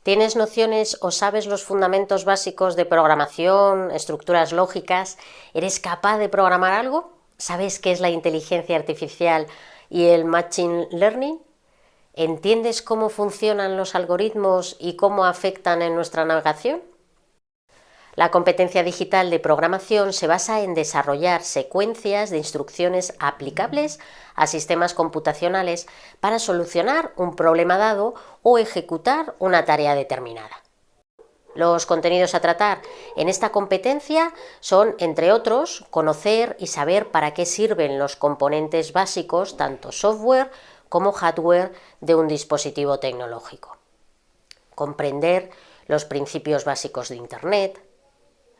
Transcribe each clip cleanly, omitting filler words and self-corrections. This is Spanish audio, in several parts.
¿Tienes nociones o sabes los fundamentos básicos de programación, estructuras lógicas? ¿Eres capaz de programar algo? ¿Sabes qué es la inteligencia artificial y el machine learning? ¿Entiendes cómo funcionan los algoritmos y cómo afectan en nuestra navegación? La competencia digital de programación se basa en desarrollar secuencias de instrucciones aplicables a sistemas computacionales para solucionar un problema dado o ejecutar una tarea determinada. Los contenidos a tratar en esta competencia son, entre otros, conocer y saber para qué sirven los componentes básicos, tanto software como hardware, de un dispositivo tecnológico. Comprender los principios básicos de Internet,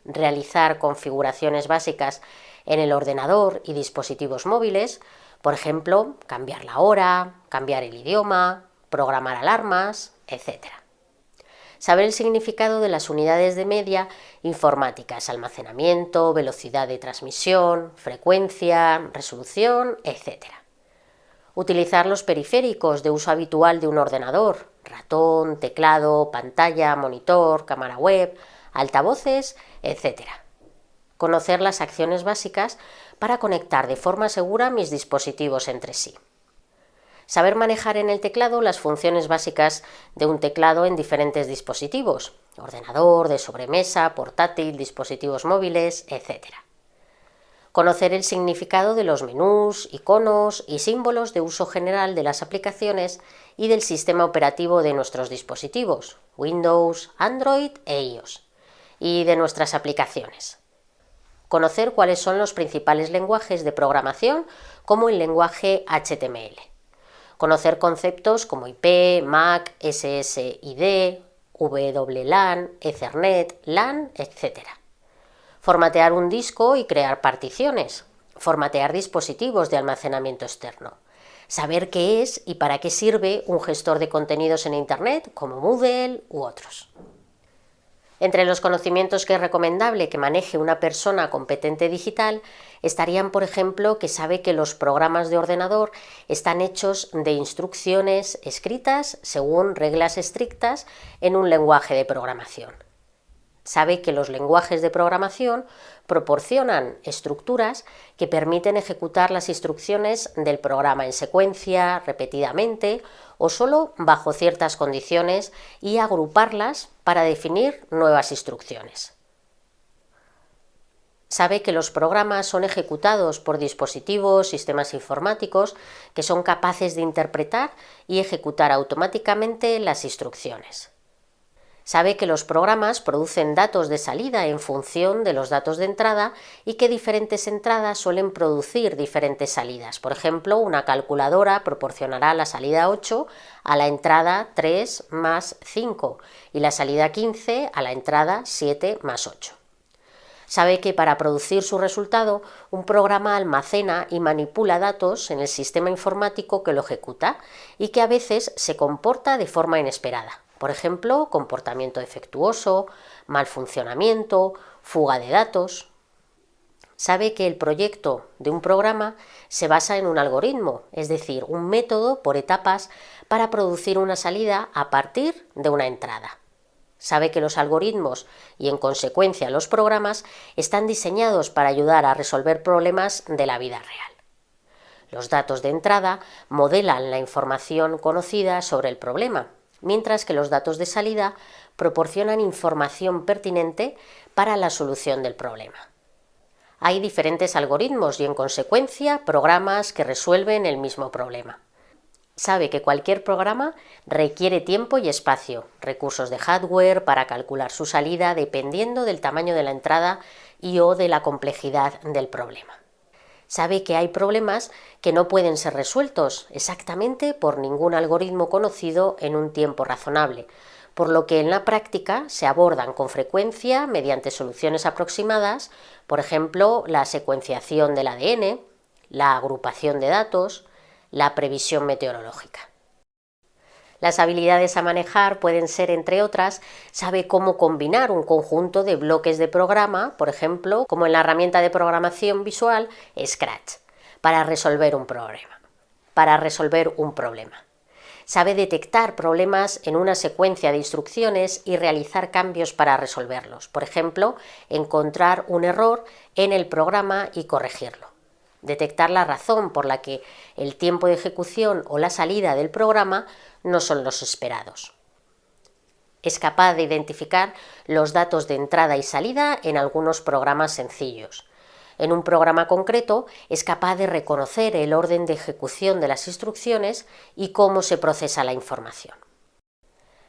realizar configuraciones básicas en el ordenador y dispositivos móviles, por ejemplo, cambiar la hora, cambiar el idioma, programar alarmas, etc. Saber el significado de las unidades de media informáticas, almacenamiento, velocidad de transmisión, frecuencia, resolución, etc. Utilizar los periféricos de uso habitual de un ordenador, ratón, teclado, pantalla, monitor, cámara web, altavoces, etc. Conocer las acciones básicas para conectar de forma segura mis dispositivos entre sí. Saber manejar en el teclado las funciones básicas de un teclado en diferentes dispositivos, ordenador, de sobremesa, portátil, dispositivos móviles, etc. Conocer el significado de los menús, iconos y símbolos de uso general de las aplicaciones y del sistema operativo de nuestros dispositivos, Windows, Android e iOS, y de nuestras aplicaciones. Conocer cuáles son los principales lenguajes de programación, como el lenguaje HTML. Conocer conceptos como IP, MAC, SSID, WLAN, Ethernet, LAN, etc. Formatear un disco y crear particiones. Formatear dispositivos de almacenamiento externo. Saber qué es y para qué sirve un gestor de contenidos en Internet, como Moodle u otros. Entre los conocimientos que es recomendable que maneje una persona competente digital estarían, por ejemplo, que sabe que los programas de ordenador están hechos de instrucciones escritas según reglas estrictas en un lenguaje de programación. Sabe que los lenguajes de programación proporcionan estructuras que permiten ejecutar las instrucciones del programa en secuencia, repetidamente o solo bajo ciertas condiciones y agruparlas para definir nuevas instrucciones. Sabe que los programas son ejecutados por dispositivos, sistemas informáticos que son capaces de interpretar y ejecutar automáticamente las instrucciones. Sabe que los programas producen datos de salida en función de los datos de entrada y que diferentes entradas suelen producir diferentes salidas. Por ejemplo, una calculadora proporcionará la salida 8 a la entrada 3 más 5 y la salida 15 a la entrada 7 más 8. Sabe que para producir su resultado, un programa almacena y manipula datos en el sistema informático que lo ejecuta y que a veces se comporta de forma inesperada. Por ejemplo, comportamiento defectuoso, mal funcionamiento, fuga de datos. Sabe que el proyecto de un programa se basa en un algoritmo, es decir, un método por etapas para producir una salida a partir de una entrada. Sabe que los algoritmos y, en consecuencia, los programas están diseñados para ayudar a resolver problemas de la vida real. Los datos de entrada modelan la información conocida sobre el problema, mientras que los datos de salida proporcionan información pertinente para la solución del problema. Hay diferentes algoritmos y, en consecuencia, programas que resuelven el mismo problema. Sabe que cualquier programa requiere tiempo y espacio, recursos de hardware para calcular su salida dependiendo del tamaño de la entrada y/o de la complejidad del problema. Sabe que hay problemas que no pueden ser resueltos exactamente por ningún algoritmo conocido en un tiempo razonable, por lo que en la práctica se abordan con frecuencia mediante soluciones aproximadas, por ejemplo, la secuenciación del ADN, la agrupación de datos, la previsión meteorológica. Las habilidades a manejar pueden ser, entre otras, sabe cómo combinar un conjunto de bloques de programa, por ejemplo, como en la herramienta de programación visual Scratch, para resolver un problema. Sabe detectar problemas en una secuencia de instrucciones y realizar cambios para resolverlos. Por ejemplo, encontrar un error en el programa y corregirlo. Detectar la razón por la que el tiempo de ejecución o la salida del programa no son los esperados. Es capaz de identificar los datos de entrada y salida en algunos programas sencillos. En un programa concreto es capaz de reconocer el orden de ejecución de las instrucciones y cómo se procesa la información.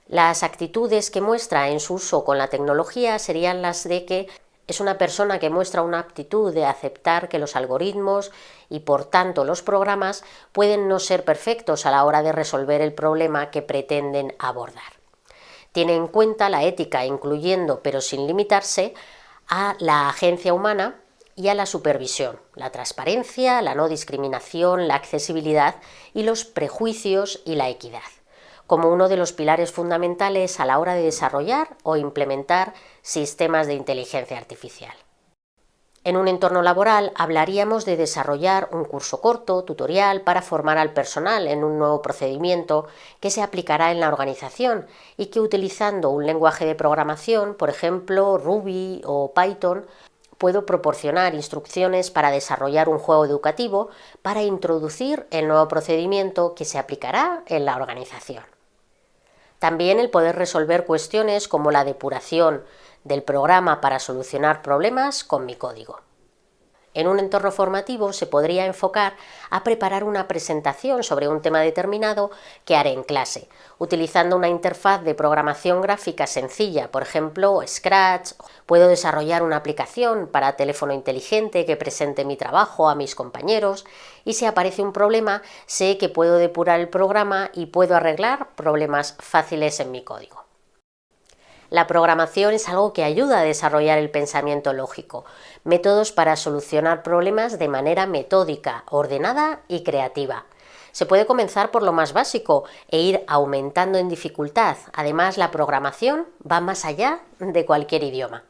Las actitudes que muestra en su uso con la tecnología serían las de que es una persona que muestra una aptitud de aceptar que los algoritmos y por tanto los programas pueden no ser perfectos a la hora de resolver el problema que pretenden abordar. Tiene en cuenta la ética, incluyendo, pero sin limitarse, a la agencia humana y a la supervisión, la transparencia, la no discriminación, la accesibilidad y los prejuicios y la equidad, como uno de los pilares fundamentales a la hora de desarrollar o implementar sistemas de inteligencia artificial. En un entorno laboral hablaríamos de desarrollar un curso corto, tutorial, para formar al personal en un nuevo procedimiento que se aplicará en la organización y que utilizando un lenguaje de programación, por ejemplo Ruby o Python, puedo proporcionar instrucciones para desarrollar un juego educativo para introducir el nuevo procedimiento que se aplicará en la organización. También el poder resolver cuestiones como la depuración del programa para solucionar problemas con mi código. En un entorno formativo se podría enfocar a preparar una presentación sobre un tema determinado que haré en clase, utilizando una interfaz de programación gráfica sencilla, por ejemplo Scratch. Puedo desarrollar una aplicación para teléfono inteligente que presente mi trabajo a mis compañeros y si aparece un problema sé que puedo depurar el programa y puedo arreglar problemas fáciles en mi código. La programación es algo que ayuda a desarrollar el pensamiento lógico, métodos para solucionar problemas de manera metódica, ordenada y creativa. Se puede comenzar por lo más básico e ir aumentando en dificultad. Además, la programación va más allá de cualquier idioma.